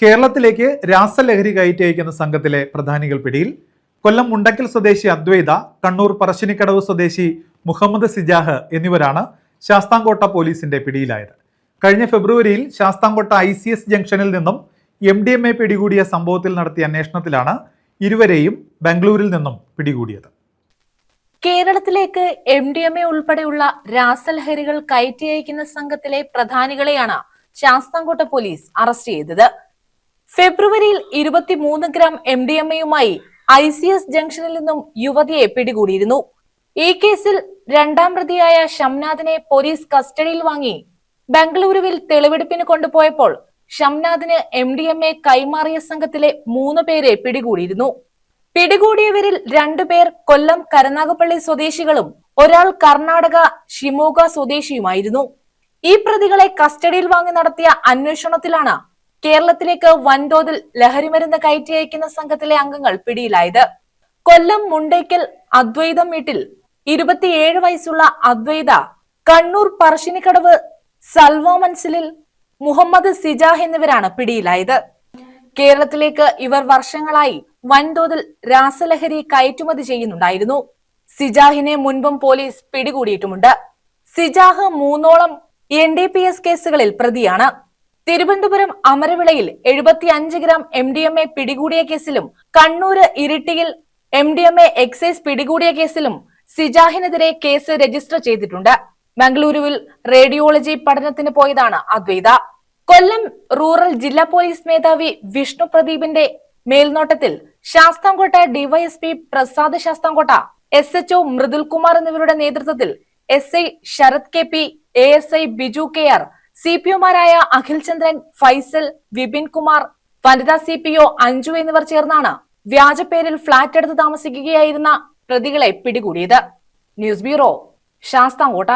കേരളത്തിലേക്ക് രാസലഹരി കയറ്റി അയക്കുന്ന സംഘത്തിലെ പ്രധാനികൾ പിടിയിൽ. കൊല്ലം മുണ്ടക്കൽ സ്വദേശി അദ്വൈത, കണ്ണൂർ പറശ്ശിനിക്കടവ് സ്വദേശി മുഹമ്മദ് സിജാഹ് എന്നിവരാണ് ശാസ്താംകോട്ട പോലീസിന്റെ പിടിയിലായത്. കഴിഞ്ഞ ഫെബ്രുവരിയിൽ ശാസ്താംകോട്ട ICS ജംഗ്ഷനിൽ നിന്നും MDMA പിടികൂടിയ സംഭവത്തിൽ നടത്തിയ അന്വേഷണത്തിലാണ് ഇരുവരെയും ബംഗളൂരിൽ നിന്നും പിടികൂടിയത്. കേരളത്തിലേക്ക് MDMA ഉൾപ്പെടെയുള്ള രാസലഹരികൾ കയറ്റി അയക്കുന്ന സംഘത്തിലെ പ്രധാനികളെയാണ് ശാസ്താംകോട്ട പോലീസ് അറസ്റ്റ് ചെയ്തത്. ഫെബ്രുവരിയിൽ 23 ഗ്രാം MDMAയുമായി ICS ജംഗ്ഷനിൽ നിന്നും യുവതിയെ പിടികൂടിയിരുന്നു. ഈ കേസിൽ രണ്ടാം പ്രതിയായ ഷംനാദിനെ പോലീസ് കസ്റ്റഡിയിൽ വാങ്ങി ബംഗളൂരുവിൽ തെളിവെടുപ്പിന് കൊണ്ടുപോയപ്പോൾ ഷംനാദിന് MDMA കൈമാറിയ സംഘത്തിലെ 3 പേരെ പിടികൂടിയിരുന്നു. പിടികൂടിയവരിൽ 2 പേർ കൊല്ലം കരുനാഗപ്പള്ളി സ്വദേശികളും ഒരാൾ കർണാടക ഷിമോഗ സ്വദേശിയുമായിരുന്നു. ഈ പ്രതികളെ കസ്റ്റഡിയിൽ വാങ്ങി നടത്തിയ അന്വേഷണത്തിലാണ് കേരളത്തിലേക്ക് വൻതോതിൽ ലഹരിമരുന്ന് കയറ്റി അയക്കുന്ന സംഘത്തിലെ അംഗങ്ങൾ പിടിയിലായത്. കൊല്ലം മുണ്ടേക്കൽ അദ്വൈതം വീട്ടിൽ 27 വയസ്സുള്ള അദ്വൈത, കണ്ണൂർ പറശ്ശിനിക്കടവ് സൽവോ മൻസിലിൽ മുഹമ്മദ് സിജാഹ് എന്നിവരാണ് പിടിയിലായത്. കേരളത്തിലേക്ക് ഇവർ വർഷങ്ങളായി വൻതോതിൽ രാസലഹരി കയറ്റുമതി ചെയ്യുന്നുണ്ടായിരുന്നു. സിജാഹിനെ മുൻപും പോലീസ് പിടികൂടിയിട്ടുമുണ്ട്. സിജാഹ് 3ഓളം NDPS കേസുകളിൽ പ്രതിയാണ്. തിരുവനന്തപുരം അമരവിളയിൽ 75 ഗ്രാം MDMA പിടികൂടിയ കേസിലും കണ്ണൂര് ഇരിട്ടിയിൽ MDMA എക്സൈസ് പിടികൂടിയ കേസിലും സിജാഹിനെതിരെ കേസ് രജിസ്റ്റർ ചെയ്തിട്ടുണ്ട്. മംഗളൂരുവിൽ റേഡിയോളജി പഠനത്തിന് പോയതാണ് അദ്വൈത. കൊല്ലം റൂറൽ ജില്ലാ പോലീസ് മേധാവി വിഷ്ണു പ്രദീപിന്റെ മേൽനോട്ടത്തിൽ ശാസ്താംകോട്ട DYSP പ്രസാദ് ശാസ്താംകോട്ട, SHO മൃദുൽ കുമാർ എന്നിവരുടെ നേതൃത്വത്തിൽ SI Sarath KP, ASI Biju KR, CPOമാരായ Akhil ചന്ദ്രൻ, ഫൈസൽ, വിപിൻ കുമാർ, വനിതാ CPO അഞ്ജു എന്നിവർ ചേർന്നാണ് വ്യാജപ്പേരിൽ ഫ്ളാറ്റ് എടുത്ത് താമസിക്കുകയായിരുന്ന പ്രതികളെ പിടികൂടിയത്. News bureau, Sasthamkotta.